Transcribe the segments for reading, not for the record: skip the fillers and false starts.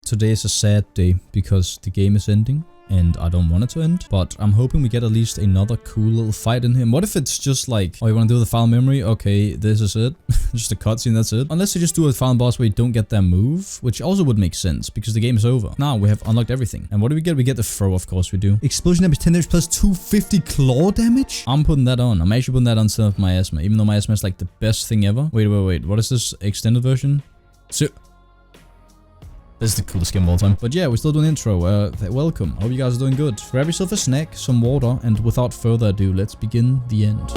today is a sad day because the game is ending. And I don't want it to end, but I'm hoping we get at least another cool little fight in here. What if it's just like, oh, you want to do the file memory? Okay, this is it. Just a cutscene, that's it. Unless you just do a final boss where you don't get their move, which also would make sense because the game is over. Now we have unlocked everything. And what do we get? We get the throw, of course we do. Explosion damage 10 damage plus 250 claw damage? I'm putting that on. I'm actually putting that on instead of MythyMoo, even though MythyMoo is like the best thing ever. Wait. What is this extended version? This is the coolest game of all time. But yeah, we're still doing intro. Welcome. Hope you guys are doing good. Grab yourself a snack, some water, and without further ado, let's begin the end.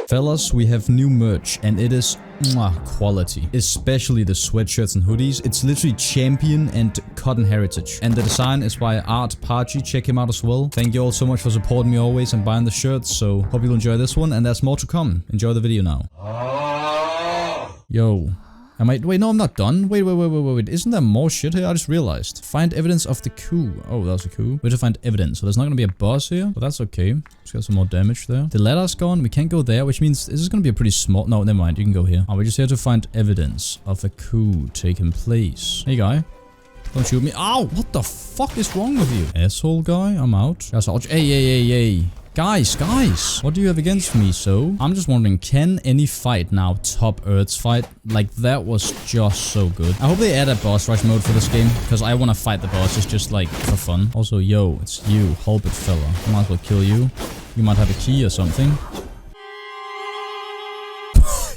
Fellas, we have new merch, and it is quality. Especially the sweatshirts and hoodies. It's literally champion and cotton heritage. And the design is by Art Parchi. Check him out as well. Thank you all so much for supporting me always and buying the shirts. So hope you'll enjoy this one, and there's more to come. Enjoy the video now. Yo. Wait, no, I'm not done. Wait. Isn't there more shit here? I just realized. Find evidence of the coup. Oh, that was a coup. We have to find evidence. So there's not gonna be a boss here, but that's okay. Just got some more damage there. The ladder's gone. We can't go there, which means this is gonna be a pretty small... No, never mind. You can go here. We're just here to find evidence of a coup taking place. Hey, guy. Don't shoot me. Ow! What the fuck is wrong with you? Asshole guy, I'm out. Hey. Guys, what do you have against me? So, I'm just wondering, can any fight now top Earth's fight? Like, that was just so good. I hope they add a boss rush mode for this game, because I want to fight the bosses just like for fun. Also, yo, it's you, Hulbit fella. I might as well kill you. You might have a key or something.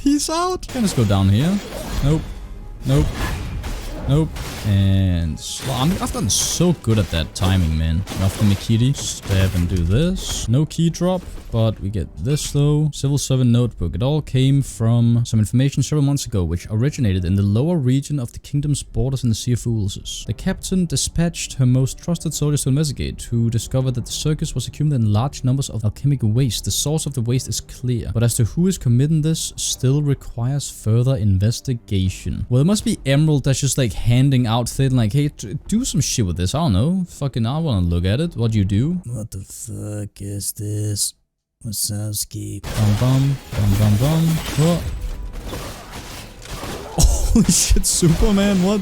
He's out. Can I just go down here? Nope. And I've gotten so good at that timing, man. After Mikiri, stab and do this. No key drop, but we get this though. Civil Servant Notebook. It all came from some information several months ago, which originated in the lower region of the kingdom's borders in the Sea of Fools. The captain dispatched her most trusted soldiers to investigate, who discovered that the circus was accumulating large numbers of alchemic waste. The source of the waste is clear, but as to who is committing this still requires further investigation. Well, it must be Emerald that's just like handing out things like, hey, do some shit with this. I don't know. Fucking, I want to look at it. What do you do? What the fuck is this? Wasowski. Bum. What? Holy shit, Superman, what?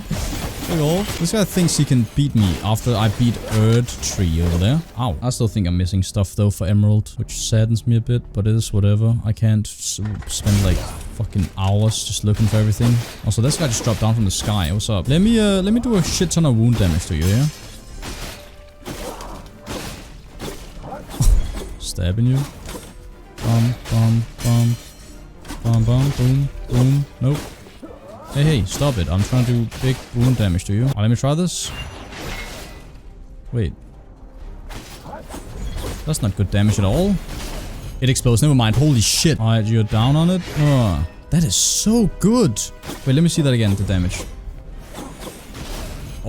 This guy thinks he can beat me after I beat Erdtree over there. Ow. I still think I'm missing stuff though for Emerald, which saddens me a bit, but it is whatever. I can't spend like fucking hours just looking for everything. Also, this guy just dropped down from the sky. What's up? Let me do a shit ton of wound damage to you, yeah? Stabbing you. Boom. Nope. Hey, stop it. I'm trying to do big wound damage to you. Let me try this. Wait. That's not good damage at all. It explodes. Never mind. Holy shit. Alright, you're down on it. That is so good. Wait, let me see that again, the damage.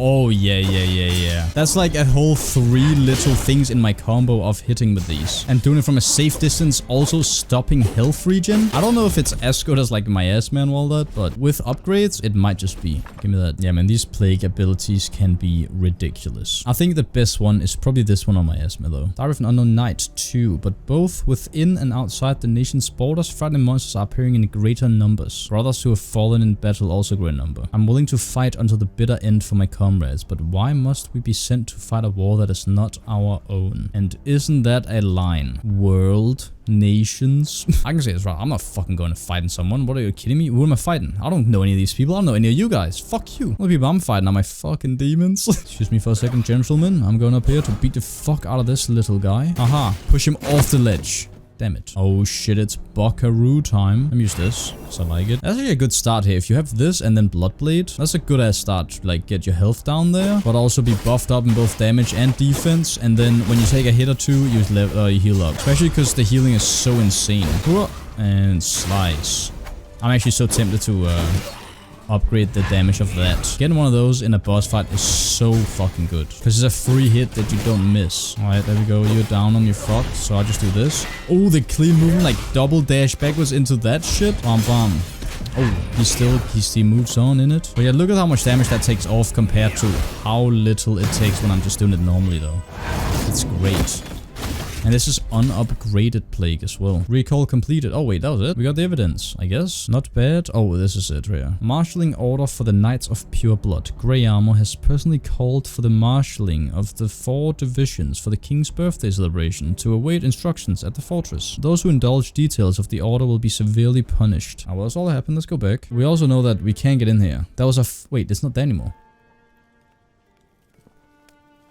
Oh, yeah. That's like a whole 3 little things in my combo of hitting with these. And doing it from a safe distance, also stopping health regen. I don't know if it's as good as like my ass-man and all that, but with upgrades, it might just be. Give me that. Yeah, man, these plague abilities can be ridiculous. I think the best one is probably this one on my ass-man though. Diary of an Unknown Knight too, but both within and outside the nation's borders, frightening monsters are appearing in greater numbers. Brothers who have fallen in battle also grow in number. I'm willing to fight until the bitter end for my comrades, but why must we be sent to fight a war that is not our own? And isn't that a line? World, nations. I can say this right. I'm not fucking going to fight someone. What, are you kidding me? Who am I fighting? I don't know any of these people. I don't know any of you guys. Fuck you. All the people I'm fighting are my fucking demons. Excuse me for a second, gentlemen. I'm going up here to beat the fuck out of this little guy. Aha. Push him off the ledge. Damn it. Oh shit, it's Buckaroo time. Let me use this, because I like it. That's actually a good start here. If you have this and then Bloodblade, that's a good ass start to like get your health down there, but also be buffed up in both damage and defense. And then when you take a hit or two, you heal up. Especially because the healing is so insane. And slice. I'm actually so tempted to upgrade the damage of that. Getting one of those in a boss fight is so fucking good. Because it's a free hit that you don't miss. Alright, there we go. You're down on your fuck. So I just do this. Oh, the clean movement, like double dash backwards into that shit. Bam. Oh, he moves on in it. But yeah, look at how much damage that takes off compared to how little it takes when I'm just doing it normally though. It's great. And this is unupgraded plague as well. Recall completed. Oh wait, that was it. We got the evidence, I guess. Not bad. Oh, this is it here. Marshalling order for the Knights of Pure Blood. Grey Armor has personally called for the marshalling of the 4 divisions for the king's birthday celebration to await instructions at the fortress. Those who indulge details of the order will be severely punished. Oh, well, that's all that happened. Let's go back. We also know that we can't get in here. That was a wait, it's not there anymore.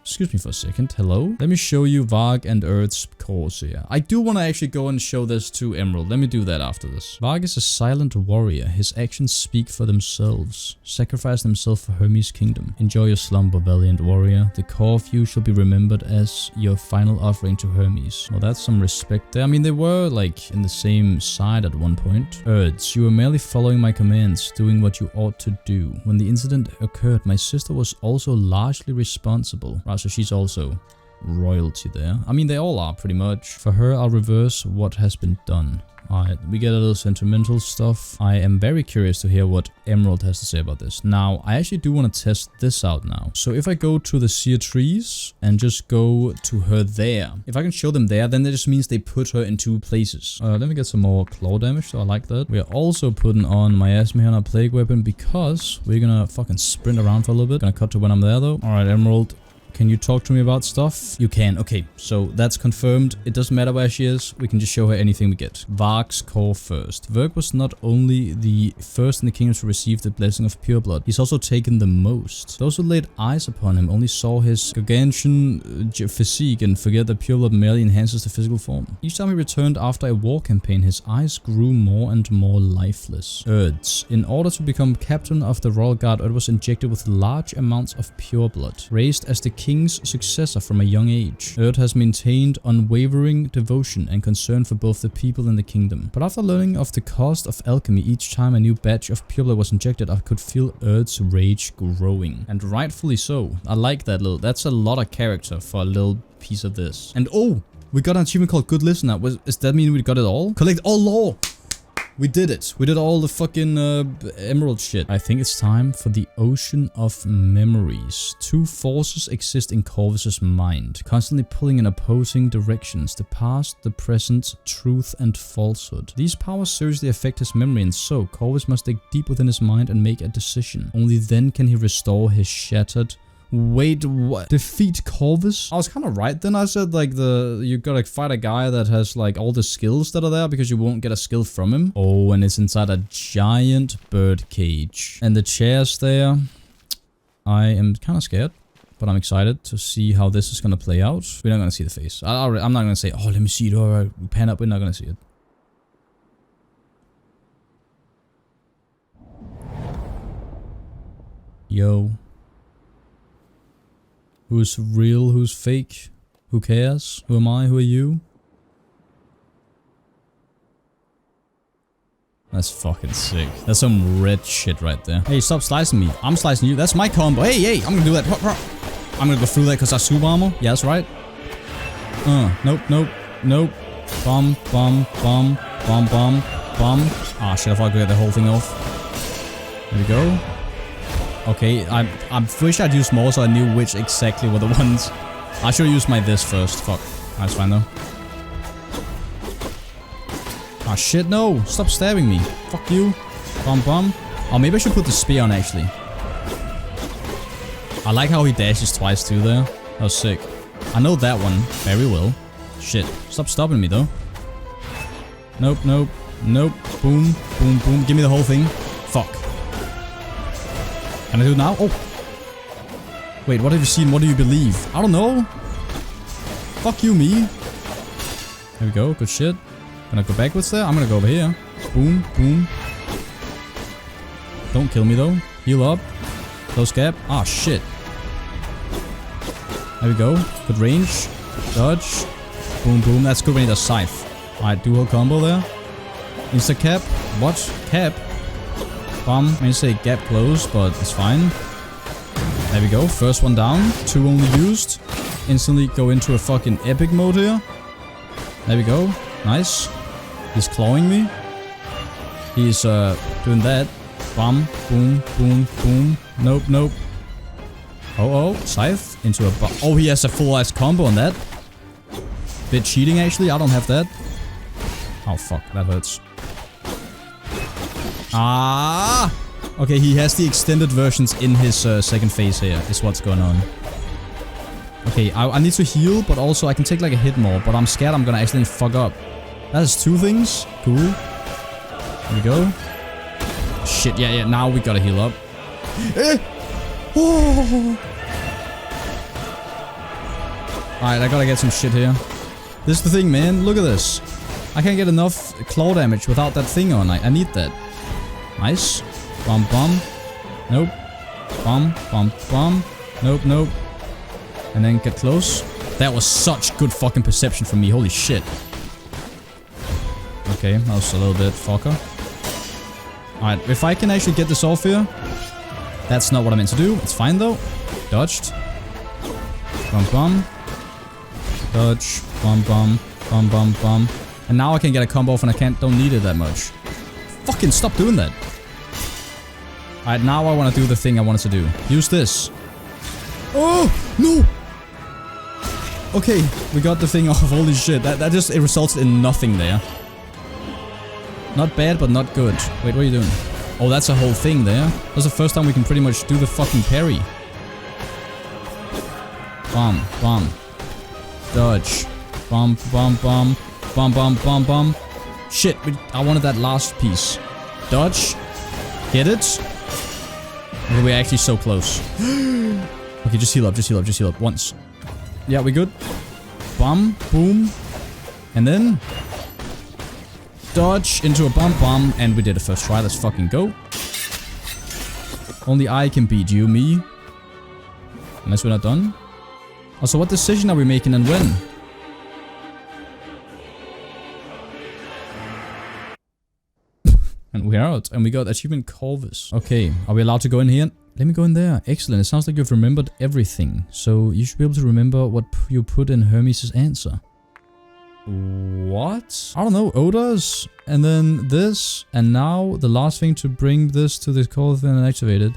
Excuse me for a second. Hello? Let me show you Varg and Erd's course here. I do want to actually go and show this to Emerald. Let me do that after this. Varg is a silent warrior. His actions speak for themselves. Sacrifice himself for Hermes' kingdom. Enjoy your slumber, valiant warrior. The core of you shall be remembered as your final offering to Hermes. Well, that's some respect there. I mean, they were like in the same side at one point. Erds, you were merely following my commands, doing what you ought to do. When the incident occurred, my sister was also largely responsible. So she's also royalty there. I mean, they all are pretty much. For her, I'll reverse what has been done. Alright, we get a little sentimental stuff. I am very curious to hear what Emerald has to say about this. Now, I actually do want to test this out now. So if I go to the Seer Trees and just go to her there, if I can show them there, then that just means they put her in 2 places. Let me get some more claw damage, so I like that. We are also putting on MythyMoo on our plague weapon because we're gonna fucking sprint around for a little bit. Gonna cut to when I'm there though. Alright, Emerald. Can you talk to me about stuff? You can. Okay, so that's confirmed. It doesn't matter where she is. We can just show her anything we get. Varg's core first. Varg was not only the first in the kingdom to receive the blessing of pure blood, he's also taken the most. Those who laid eyes upon him only saw his gargantuan physique and forget that pure blood merely enhances the physical form. Each time he returned after a war campaign, his eyes grew more and more lifeless. Erds. In order to become captain of the royal guard, Erd was injected with large amounts of pure blood. Raised as the king's successor from a young age, Erd has maintained unwavering devotion and concern for both the people and the kingdom. But after learning of the cost of alchemy, each time a new batch of pure blood was injected, I could feel Erd's rage growing. And rightfully so. I like that little, that's a lot of character for a little piece of this. And oh, we got an achievement called Good Listener. Does that mean we got it all? Collect all lore! We did it. We did all the fucking emerald shit. I think it's time for the Ocean of Memories. 2 forces exist in Corvus's mind, constantly pulling in opposing directions: the past, the present, truth and falsehood. These powers seriously affect his memory, and so Corvus must dig deep within his mind and make a decision. Only then can he restore his shattered... Wait, what? Defeat Corvus? I was kind of right then. I said like you gotta fight a guy that has like all the skills that are there because you won't get a skill from him. Oh, and it's inside a giant bird cage. And the chair's there. I am kind of scared, but I'm excited to see how this is gonna play out. We're not gonna see the face. I'm not gonna say, oh, let me see it. All right, pan up. We're not gonna see it. Yo. Who's real? Who's fake? Who cares? Who am I? Who are you? That's fucking sick. That's some red shit right there. Hey, stop slicing me. I'm slicing you. That's my combo. Hey, hey, I'm gonna do that. I'm gonna go through that because I super armor. Yeah, that's right. Nope, nope, nope. Bomb, bomb, bomb, bomb, bomb, bomb. Ah, shit, I thought I could get the whole thing off. There we go. Okay, I wish I'd used more so I knew which exactly were the ones. I should have used my this first. Fuck. That's fine though. Ah shit, no! Stop stabbing me. Fuck you. Bum bum. Oh, maybe I should put the spear on actually. I like how he dashes twice too there. That was sick. I know that one very well. Shit. Stop stopping me though. Nope, nope, nope. Boom, boom, boom. Give me the whole thing. Fuck. Can I do it now? Oh! Wait, what have you seen? What do you believe? I don't know. Fuck you, me. There we go. Good shit. Gonna go backwards there? I'm gonna go over here. Boom, boom. Don't kill me though. Heal up. Close gap. Ah, shit. There we go. Good range. Dodge. Boom, boom. That's good when he does scythe. Alright, dual combo there. Insta cap. What? Cap? Bomb. I mean, say gap close, but it's fine. There we go. First one down. 2 only used. Instantly go into a fucking epic mode here. There we go. Nice. He's clawing me. He's doing that. Bomb. Boom. Boom. Boom. Nope. Nope. Oh. Scythe. Into a... Oh, he has a full-ass combo on that. Bit cheating, actually. I don't have that. Oh, fuck. That hurts. Ah! Okay, he has the extended versions in his second phase here, is what's going on. Okay, I need to heal, but also I can take like a hit more, but I'm scared I'm gonna accidentally fuck up. That is 2 things. Cool. Here we go. Shit, yeah, now we gotta heal up. Oh. Alright, I gotta get some shit here. This is the thing, man. Look at this. I can't get enough claw damage without that thing on. I need that. Nice. Bum, bum. Nope. Bum, bum, bum. Nope, nope. And then get close. That was such good fucking perception from me. Holy shit. Okay, that was a little bit fucker. Alright, if I can actually get this off here. That's not what I meant to do. It's fine though. Dodged. Bum, bum. Dodge. Bum, bum. Bum, bum, bum. And now I can get a combo off and I don't need it that much. Fucking stop doing that. Alright, now I want to do the thing I wanted to do. Use this. Oh, no. Okay, we got the thing off. Holy shit. That just, it resulted in nothing there. Not bad, but not good. Wait, what are you doing? Oh, that's a whole thing there. That's the first time we can pretty much do the fucking parry. Bum, bum. Dodge. Bum, bum, bum. Bum, bum, bum, bum. Shit, I wanted that last piece. Dodge. Get it? Okay, we're actually so close. Okay, just heal up, just heal up, just heal up. Once. Yeah, we good? Bum, boom. And then... dodge into a bum bum, and we did it first try. Let's fucking go. Only I can beat you, me. Unless we're not done. Also, what decision are we making and when? And we're out. And we got achievement Corvus. Okay, are we allowed to go in here? Let me go in there. Excellent. It sounds like you've remembered everything. So you should be able to remember what you put in Hermes' answer. What? I don't know. Odors. And then this. And now the last thing to bring this to the core thing and activate it.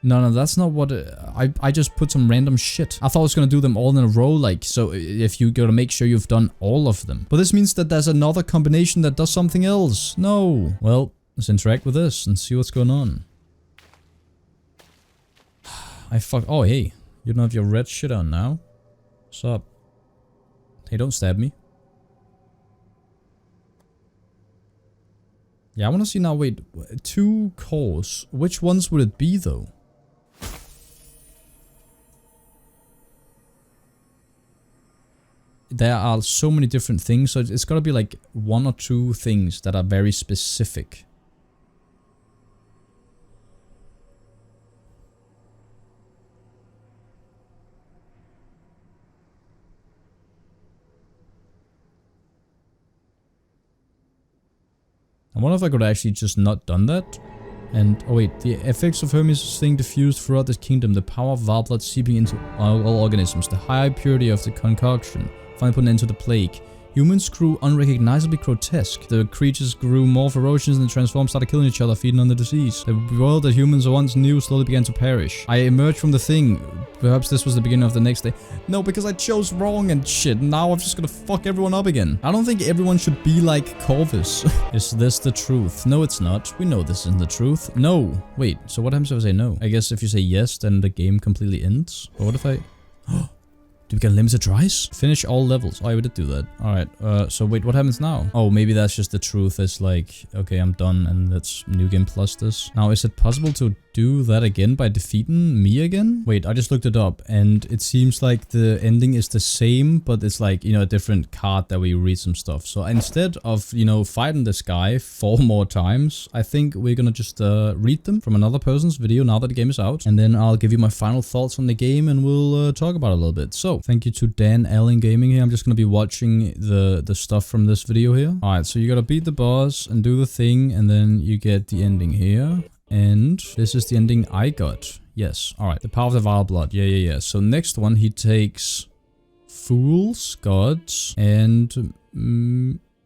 No, that's not what... I just put some random shit. I thought I was gonna do them all in a row, like, so if you gotta make sure you've done all of them. But this means that there's another combination that does something else. No. Well, let's interact with this and see what's going on. Oh, hey. You don't have your red shit on now. What's up? Hey, don't stab me. Yeah, I want to see now, wait, 2 cores. Which ones would it be, though? There are so many different things, so it's got to be like 1 or 2 things that are very specific. I wonder if I could actually just not done that. And, oh wait, the effects of Hermes' thing diffused throughout this kingdom, the power of Val blood seeping into all organisms, the high purity of the concoction, finally put an end to the plague. Humans grew unrecognizably grotesque. The creatures grew more ferocious and transformed, started killing each other, feeding on the disease. The world that humans once knew slowly began to perish. I emerged from the thing. Perhaps this was the beginning of the next day. No, because I chose wrong and shit. Now I'm just gonna fuck everyone up again. I don't think everyone should be like Corvus. Is this the truth? No, it's not. We know this isn't the truth. No. Wait, so what happens if I say no? I guess if you say yes, then the game completely ends. But what if I... Did we get limited tries? Finish all levels. Oh, yeah, we did do that. Alright, so wait, what happens now? Oh, maybe that's just the truth. It's like, okay, I'm done, and that's new game plus this. Now, is it possible to do that again by defeating me again? Wait, I just looked it up, and it seems like the ending is the same, but it's like, you know, a different card that we read some stuff. So instead of, you know, fighting this guy 4 more times, I think we're gonna just read them from another person's video now that the game is out. And then I'll give you my final thoughts on the game, and we'll talk about it a little bit. So, thank you to Dan Allen Gaming here. I'm just gonna be watching the stuff from this video here. Alright, so you gotta beat the boss and do the thing, and then you get the ending here. And this is the ending I got. Yes. Alright. The power of the vile blood. Yeah. So next one, he takes fools, gods, and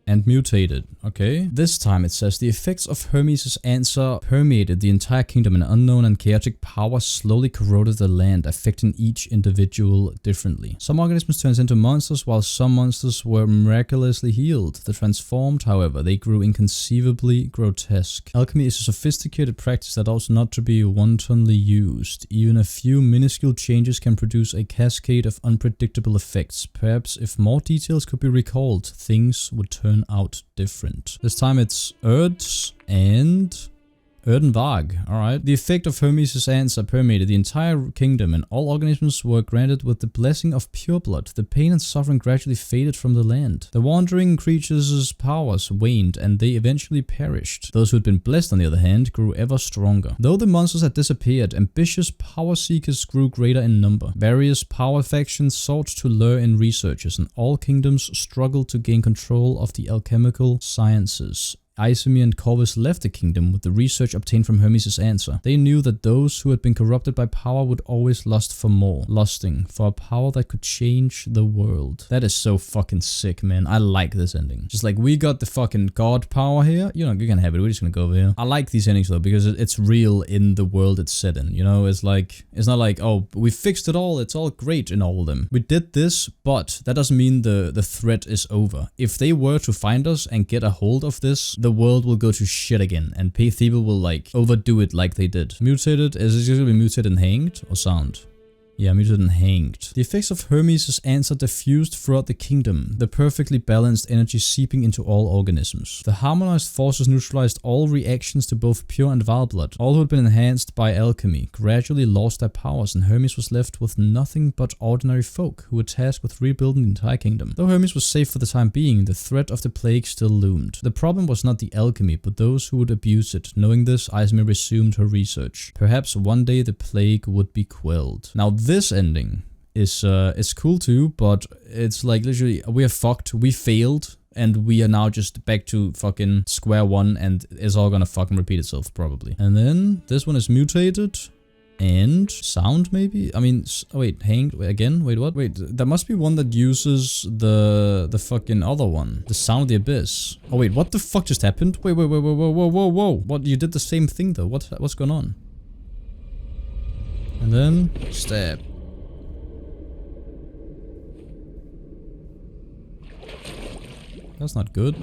and mutated. Okay. This time it says the effects of Hermes' answer permeated the entire kingdom, and unknown and chaotic power slowly corroded the land, affecting each individual differently. Some organisms turned into monsters, while some monsters were miraculously healed. The transformed, however, they grew inconceivably grotesque. Alchemy is a sophisticated practice that ought not to be wantonly used. Even a few minuscule changes can produce a cascade of unpredictable effects. Perhaps if more details could be recalled, things would turn out different. This time it's Erds and Erdenvag. Alright. The effect of Hermes' answer permeated the entire kingdom, and all organisms were granted with the blessing of pure blood. The pain and suffering gradually faded from the land. The wandering creatures' powers waned, and they eventually perished. Those who had been blessed, on the other hand, grew ever stronger. Though the monsters had disappeared, ambitious power seekers grew greater in number. Various power factions sought to lure in researchers, and all kingdoms struggled to gain control of the alchemical sciences. MythyMoo and Corvus left the kingdom with the research obtained from Hermes' answer. They knew that those who had been corrupted by power would always lust for more, lusting for a power that could change the world. That is so fucking sick, man. I like this ending. Just like, we got the fucking god power here. You know, you can have it. We're just gonna go over here. I like these endings though, because it's real in the world it's set in. You know, it's like, it's not like, oh, we fixed it all. It's all great in all of them. We did this, but that doesn't mean the threat is over. If they were to find us and get a hold of this, the world will go to shit again, and people will like overdo it like they did. Mutated, is it going to be mutated and hanged or sound? Yeah, mutated and hanged. The effects of Hermes' answer diffused throughout the kingdom, the perfectly balanced energy seeping into all organisms. The harmonized forces neutralized all reactions to both pure and vile blood. All who had been enhanced by alchemy gradually lost their powers, and Hermes was left with nothing but ordinary folk who were tasked with rebuilding the entire kingdom. Though Hermes was safe for the time being, the threat of the plague still loomed. The problem was not the alchemy, but those who would abuse it. Knowing this, MythyMoo resumed her research. Perhaps one day the plague would be quelled. Now, this ending is cool too, but it's like literally we are fucked, we failed, and we are now just back to fucking square one, and it's all gonna fucking repeat itself probably. And then this one is mutated and sound maybe. I mean, oh wait, hanged again. Wait, what? Wait, there must be one that uses the fucking other one, the sound of the abyss. Oh wait, what the fuck just happened? Wait, whoa. What? You did the same thing though. What's going on? And then stab. That's not good.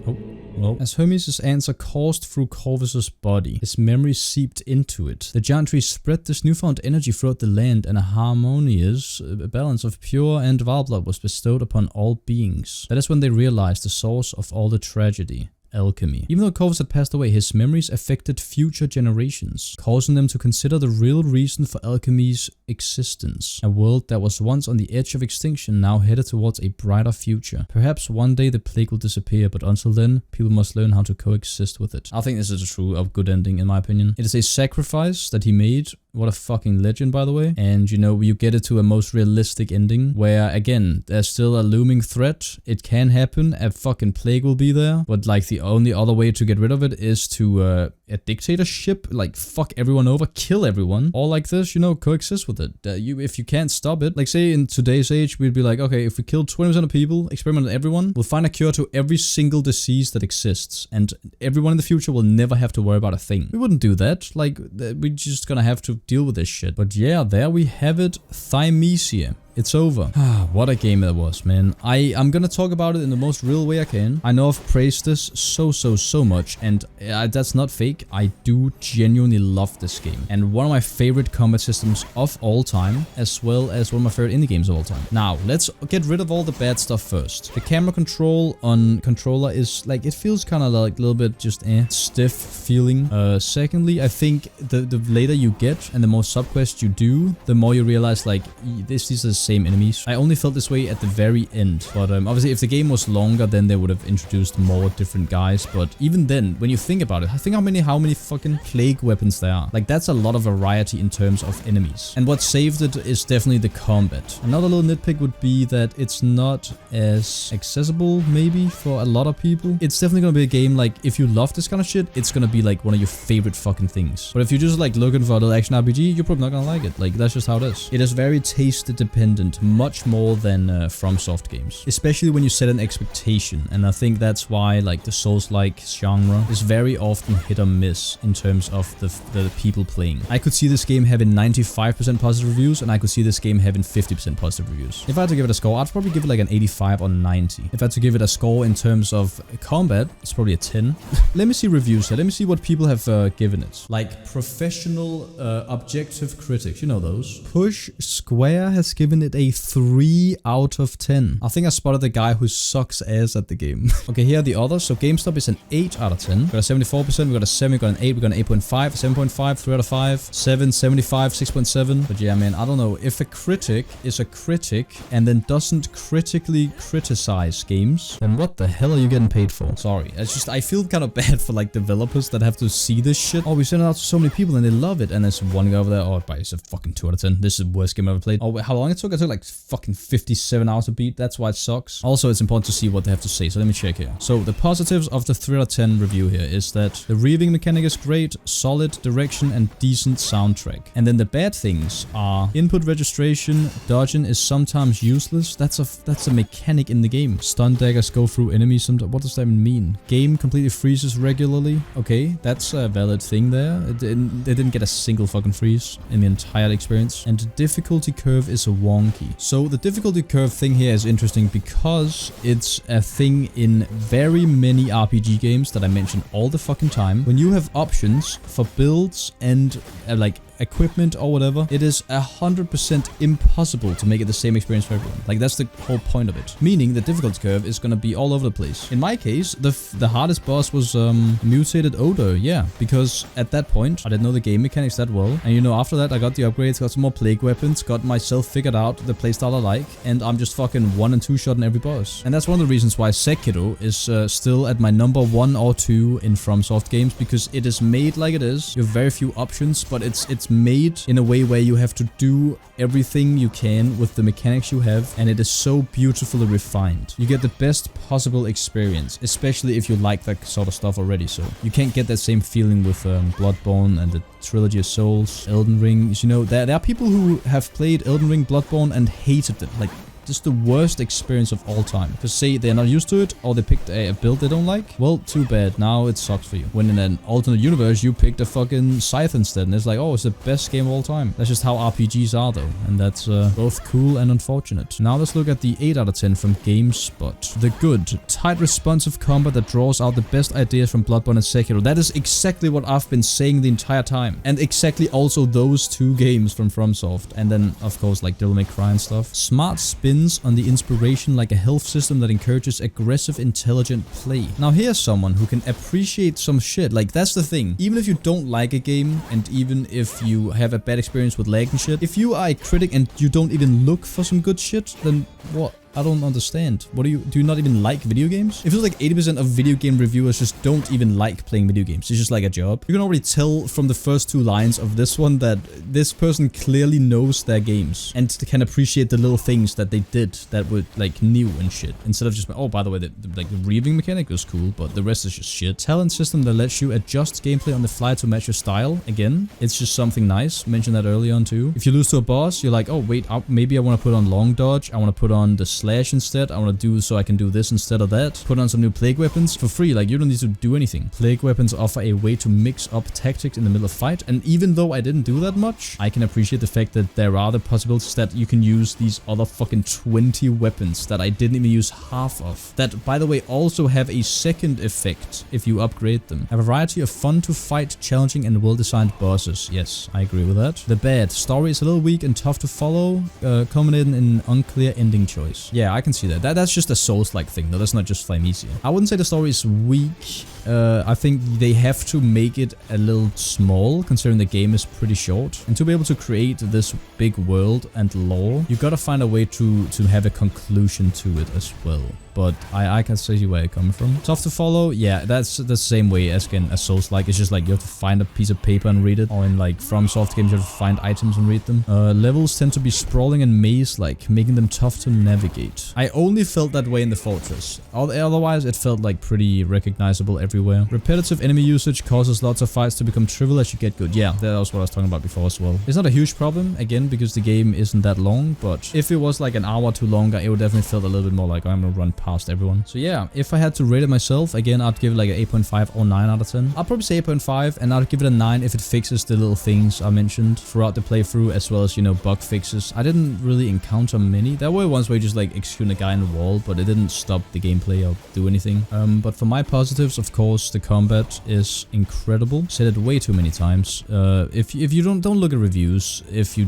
Oh, well. As Hermes' answer coursed through Corvus' body, his memory seeped into it. The giant tree spread this newfound energy throughout the land, and a harmonious balance of pure and vile blood was bestowed upon all beings. That is when they realized the source of all the tragedy. Alchemy. Even though Corvus had passed away, his memories affected future generations, causing them to consider the real reason for alchemy's existence. A world that was once on the edge of extinction now headed towards a brighter future. Perhaps one day the plague will disappear, but until then, people must learn how to coexist with it. I think this is a good ending in my opinion. It is a sacrifice that he made. What a fucking legend, by the way. And you know, you get it to a most realistic ending where, again, there's still a looming threat. It can happen. A fucking plague will be there. But like the only other way to get rid of it is to a dictatorship, like fuck everyone over, kill everyone. Or like this, you know, coexist with it. If you can't stop it, like say in today's age, we'd be like, okay, if we kill 20% of people, experiment on everyone, we'll find a cure to every single disease that exists. And everyone in the future will never have to worry about a thing. We wouldn't do that. Like, we're just gonna have to deal with this shit. But yeah, there we have it. Thymesia. It's over. What a game that was, man. I'm gonna talk about it in the most real way I can. I know I've praised this so much, and that's not fake. I do genuinely love this game. And one of my favorite combat systems of all time, as well as one of my favorite indie games of all time. Now, let's get rid of all the bad stuff first. The camera control on controller is like, it feels kind of like a little bit just stiff feeling. Secondly, I think the later you get and the more subquests you do, the more you realize like, these are the same enemies. I only felt this way at the very end, but obviously if the game was longer, then they would have introduced more different guys. But even then, when you think about it, I think how many fucking plague weapons there are. Like, that's a lot of variety in terms of enemies. And what saved it is definitely the combat. Another little nitpick would be that it's not as accessible maybe for a lot of people. It's definitely gonna be a game like, if you love this kind of shit, it's gonna be like one of your favorite fucking things. But if you're just like looking for a little action RPG, you're probably not gonna like it. Like, that's just how it is. It is very taste dependent dependent much more than FromSoft games, especially when you set an expectation. And I think that's why like the Souls-like genre is very often hit or miss in terms of the people playing. I could see this game having 95% positive reviews, and I could see this game having 50% positive reviews. If I had to give it a score, I'd probably give it like an 85 or 90. If I had to give it a score in terms of combat, it's probably a 10. Let me see reviews here. Let me see what people have given it. Like professional objective critics, you know those. Push Square has given it a 3 out of 10. I think I spotted the guy who sucks ass at the game. Okay, here are the others. So GameStop is an 8 out of 10. We got a 74%, we got a 7, we got an 8, we got an 8.5, 7.5, 3 out of 5, 7, 75, 6.7. But yeah, man, I don't know. If a critic is a critic and then doesn't critically criticize games, then what the hell are you getting paid for? Sorry. It's just, I feel kind of bad for like developers that have to see this shit. Oh, we send it out to so many people and they love it. And there's one guy over there, oh, it's a fucking 2 out of 10. This is the worst game I've ever played. Oh, wait, how long it took? It took like fucking 57 hours to beat. That's why it sucks. Also, it's important to see what they have to say. So let me check here. So the positives of the 3 out of 10 review here is that the reaving mechanic is great, solid direction, and decent soundtrack. And then the bad things are input registration, dodging is sometimes useless. That's a mechanic in the game. Stun daggers go through enemies sometimes. What does that even mean? Game completely freezes regularly. Okay, that's a valid thing there. They didn't get a single fucking freeze in the entire experience. And the difficulty curve is wonky. So the difficulty curve thing here is interesting because it's a thing in very many RPG games that I mention all the fucking time. When you have options for builds and like equipment or whatever, it is 100% impossible to make it the same experience for everyone. Like that's the whole point of it. Meaning the difficulty curve is gonna be all over the place. In my case, the hardest boss was mutated odor. Yeah, because at that point I didn't know the game mechanics that well, and you know after that I got the upgrades, got some more plague weapons, got myself figured out the playstyle I like, and I'm just fucking 1 and 2 shotting every boss. And that's one of the reasons why Sekiro is still at my number 1 or 2 in FromSoft games, because it is made like it is. You have very few options, but it's made in a way where you have to do everything you can with the mechanics you have, and it is so beautifully refined. You get the best possible experience, especially if you like that sort of stuff already. So you can't get that same feeling with Bloodborne and the Trilogy of Souls, Elden Ring. You know, there are people who have played Elden Ring, Bloodborne and hated it. Like, just the worst experience of all time. To say they're not used to it, or they picked a build they don't like, well, too bad. Now it sucks for you. When in an alternate universe, you picked a fucking Scythe instead, and it's like, oh, it's the best game of all time. That's just how RPGs are, though, and that's both cool and unfortunate. Now let's look at the 8 out of 10 from GameSpot. The good, tight, responsive combat that draws out the best ideas from Bloodborne and Sekiro. That is exactly what I've been saying the entire time, and exactly also those 2 games from FromSoft, and then, of course, like Devil May Cry and stuff. Smart spin on the inspiration, like a health system that encourages aggressive, intelligent play. Now here's someone who can appreciate some shit. Like that's the thing. Even if you don't like a game, and even if you have a bad experience with lag and shit, if you are a critic and you don't even look for some good shit, then what? I don't understand. What do you not even like video games? It feels like 80% of video game reviewers just don't even like playing video games. It's just like a job. You can already tell from the first 2 lines of this one that this person clearly knows their games and can appreciate the little things that they did that were like new and shit. Instead of just, oh, by the way, the reaving mechanic was cool, but the rest is just shit. Talent system that lets you adjust gameplay on the fly to match your style. Again, it's just something nice. Mentioned that early on too. If you lose to a boss, you're like, oh wait, maybe I want to put on long dodge. I want to put on the slash instead. I want to do so I can do this instead of that. Put on some new plague weapons for free. Like you don't need to do anything. Plague weapons offer a way to mix up tactics in the middle of fight. And even though I didn't do that much, I can appreciate the fact that there are the possibilities that you can use these other fucking 20 weapons that I didn't even use half of. That, by the way, also have a second effect if you upgrade them. A variety of fun to fight, challenging and well-designed bosses. Yes, I agree with that. The bad. Story is a little weak and tough to follow, culminating in an unclear ending choice. Yeah, I can see that. That's just a Souls-like thing, though. That's not just Thymesia. I wouldn't say the story is weak. I think they have to make it a little small, considering the game is pretty short. And to be able to create this big world and lore, you gotta find a way to have a conclusion to it as well. But I can see where you're coming from. Tough to follow? Yeah, that's the same way as again a Souls-like. It's just like you have to find a piece of paper and read it. Or in like FromSoft games, you have to find items and read them. Levels tend to be sprawling and maze-like, making them tough to navigate. I only felt that way in the Fortress. Otherwise, it felt like pretty recognizable every everywhere. Repetitive enemy usage causes lots of fights to become trivial as you get good. Yeah, that was what I was talking about before as well. It's not a huge problem, again, because the game isn't that long, but if it was like an hour or two longer, it would definitely feel a little bit more like I'm gonna run past everyone. So yeah, if I had to rate it myself, again, I'd give it like an 8.5 or 9 out of 10. I'd probably say 8.5, and I'd give it a 9 if it fixes the little things I mentioned throughout the playthrough, as well as, you know, bug fixes. I didn't really encounter many. There were ones where you just like execute a guy in the wall, but it didn't stop the gameplay or do anything. But for my positives, of course, the combat is incredible. Said it way too many times. If you don't look at reviews, if you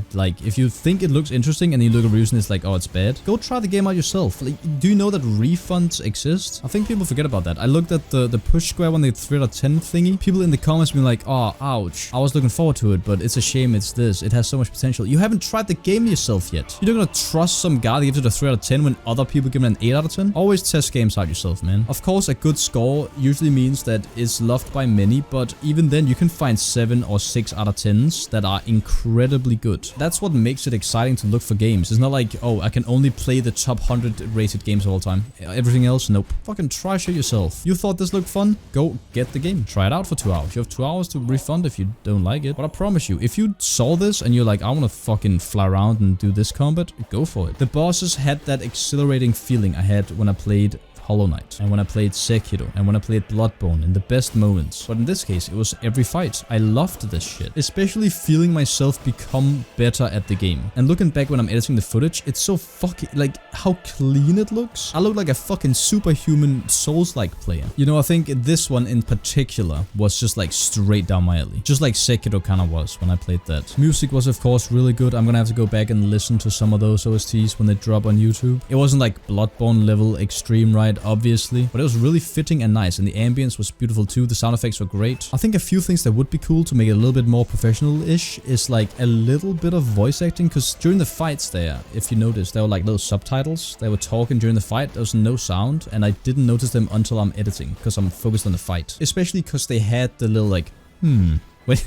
think it looks interesting and you look at reviews and it's like, oh, it's bad, go try the game out yourself. Like, do you know that refunds exist? I think people forget about that. I looked at the push square when they 3 out of 10 thingy. People in the comments being like, oh, ouch, I was looking forward to it, but it's a shame it's this. It has so much potential. You haven't tried the game yourself yet. You're not gonna trust some guy that gives it a 3 out of 10 when other people give it an 8 out of 10. Always test games out yourself, man. Of course, a good score usually means that it's loved by many, but even then you can find 7 or 6 out of 10s that are incredibly good. That's what makes it exciting to look for games. It's not like, oh, I can only play the top 100 rated games of all time. Everything else, nope. Fucking try shit yourself. You thought this looked fun? Go get the game. Try it out for 2 hours. You have 2 hours to refund if you don't like it. But I promise you, if you saw this and you're like, I want to fucking fly around and do this combat, go for it. The bosses had that exhilarating feeling I had when I played Hollow Knight, and when I played Sekiro, and when I played Bloodborne in the best moments. But in this case, it was every fight. I loved this shit. Especially feeling myself become better at the game. And looking back when I'm editing the footage, it's so fucking, like, how clean it looks. I look like a fucking superhuman Souls-like player. You know, I think this one in particular was just like straight down my alley. Just like Sekiro kind of was when I played that. Music was of course really good. I'm gonna have to go back and listen to some of those OSTs when they drop on YouTube. It wasn't like Bloodborne level extreme, right? Obviously, but it was really fitting and nice, and the ambience was beautiful too. The sound effects were great. I think a few things that would be cool to make it a little bit more professional-ish is like a little bit of voice acting, because during the fights there, if you notice, there were like little subtitles. They were talking during the fight. There was no sound, and I didn't notice them until I'm editing, because I'm focused on the fight. Especially because they had the little like,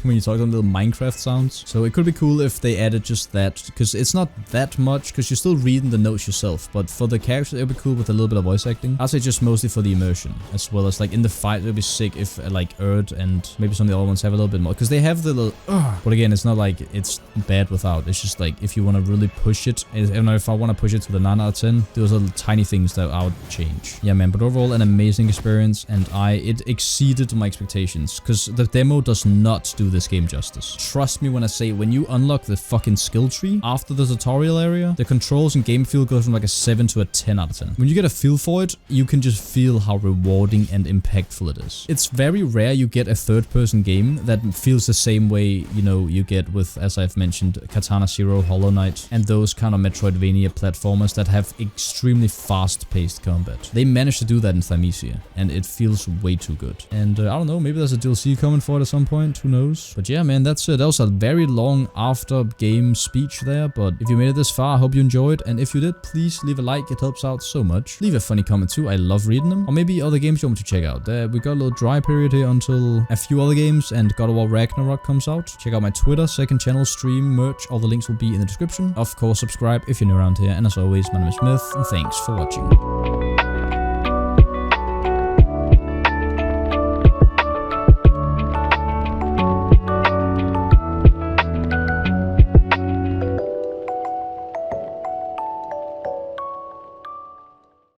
when you talk on little Minecraft sounds. So it could be cool if they added just that, because it's not that much, because you're still reading the notes yourself, but for the characters it would be cool with a little bit of voice acting. I'd say just mostly for the immersion, as well as like in the fight it would be sick if like Erd and maybe some of the other ones have a little bit more, because they have the little but again, it's not like it's bad without. It's just like if you want to really push it, I don't know, if I want to push it to the 9 out of 10, those are little tiny things that I would change. Yeah man, but overall an amazing experience, and it exceeded my expectations, because the demo does not do this game justice. Trust me when I say, when you unlock the fucking skill tree after the tutorial area, the controls and game feel goes from like a 7 to a 10 out of 10. When you get a feel for it, you can just feel how rewarding and impactful it is. It's very rare you get a third-person game that feels the same way, you know, you get with, as I've mentioned, Katana Zero, Hollow Knight, and those kind of Metroidvania platformers that have extremely fast-paced combat. They managed to do that in Thymesia, and it feels way too good. And I don't know, maybe there's a DLC coming for it at some point, who knows? But yeah, man, that's it. That was a very long after-game speech there, but if you made it this far, I hope you enjoyed, and if you did, please leave a like. It helps out so much. Leave a funny comment too. I love reading them. Or maybe other games you want me to check out. We got a little dry period here until a few other games and God of War Ragnarok comes out. Check out my Twitter, second channel, stream, merch. All the links will be in the description. Of course, subscribe if you're new around here. And as always, my name is Myth, and thanks for watching.